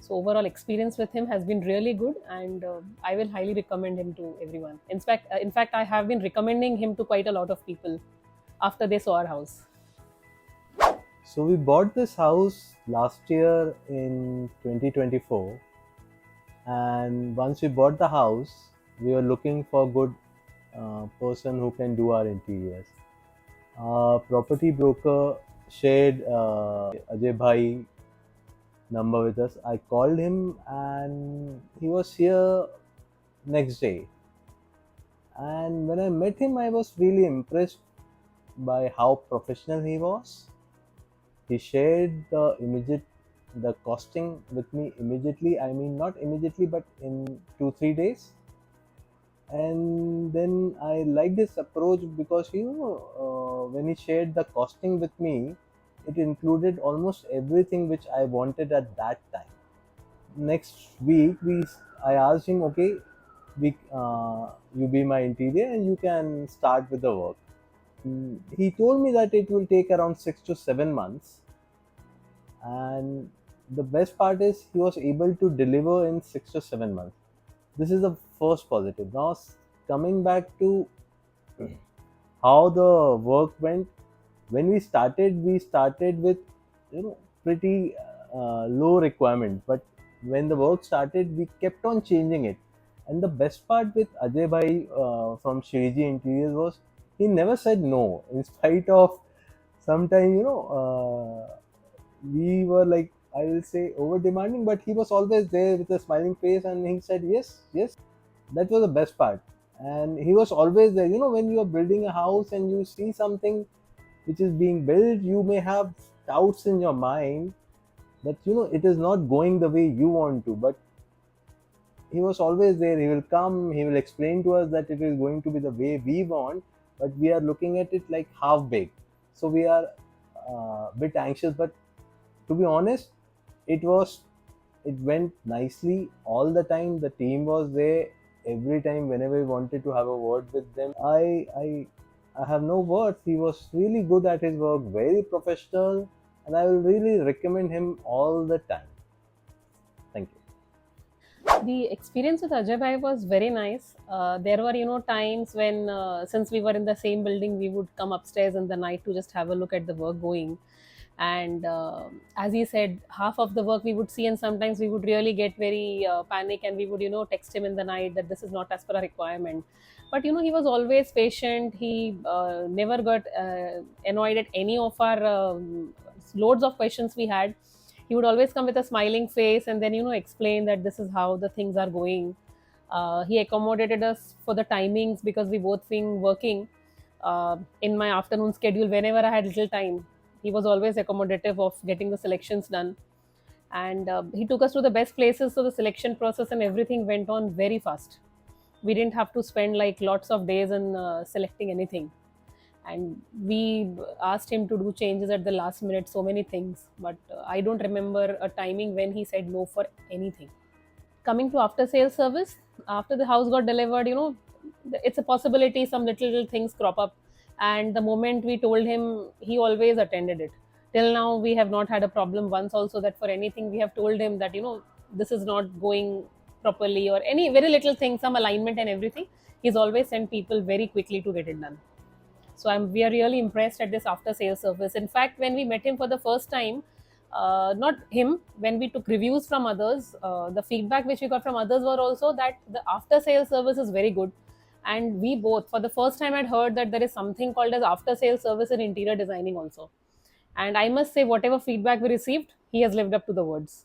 So overall experience with him has been really good, and I will highly recommend him to everyone. In fact, I have been recommending him to quite a lot of people after they saw our house. So we bought this house last year in 2024, and once we bought the house, we were looking for good person who can do our interiors. Property broker shared Ajay Bhai number with us. I called him and he was here next day. And when I met him, I was really impressed by how professional he was. He shared the costing with me immediately. I mean, not immediately, but in 2 3 days. And then I liked his approach because when he shared the costing with me, it included almost everything which I wanted at that time. Next week, I asked him, okay, you be my interior and you can start with the work. He told me that it will take around 6 to 7 months, and the best part is he was able to deliver in 6 to 7 months. This is the first positive. Now, coming back to how the work went, when we started with pretty low requirement, but when the work started, we kept on changing it. And the best part with Ajay Bhai from Shriji Interiors was he never said no, in spite of sometimes we were like, I will say, over demanding, but he was always there with a smiling face and he said yes, yes. That was the best part. And he was always there. When you are building a house and you see something which is being built, you may have doubts in your mind that it is not going the way you want to, but he was always there. He will come, he will explain to us that it is going to be the way we want, but we are looking at it like half baked. So we are a bit anxious, but to be honest, it was it went nicely all the time. The team was there every time whenever we wanted to have a word with them. I have no words. He was really good at his work, very professional, and I will really recommend him all the time. Thank you. The experience with Ajay Bhai was very nice. There were, times when, since we were in the same building, we would come upstairs in the night to just have a look at the work going. And as he said, half of the work we would see, and sometimes we would really get very panic, and we would, text him in the night that this is not as per our requirement. But he was always patient. He never got annoyed at any of our loads of questions we had. He would always come with a smiling face and then explain that this is how the things are going. He accommodated us for the timings because we both been working in my afternoon schedule whenever I had little time. He was always accommodative of getting the selections done, and he took us to the best places, so the selection process and everything went on very fast. We didn't have to spend like lots of days in selecting anything, and we asked him to do changes at the last minute, so many things, but I don't remember a timing when he said no for anything. Coming to after sales service, after the house got delivered, it's a possibility some little things crop up, and the moment we told him, he always attended it. Till now we have not had a problem once also that for anything we have told him that this is not going properly, or any very little thing, some alignment and everything, he's always sent people very quickly to get it done. So we are really impressed at this after sales service. In fact, when we met him for the first time, not him, when we took reviews from others, the feedback which we got from others were also that the after sales service is very good. And we both, for the first time, had heard that there is something called as after sales service in interior designing also. And I must say, whatever feedback we received, he has lived up to the words.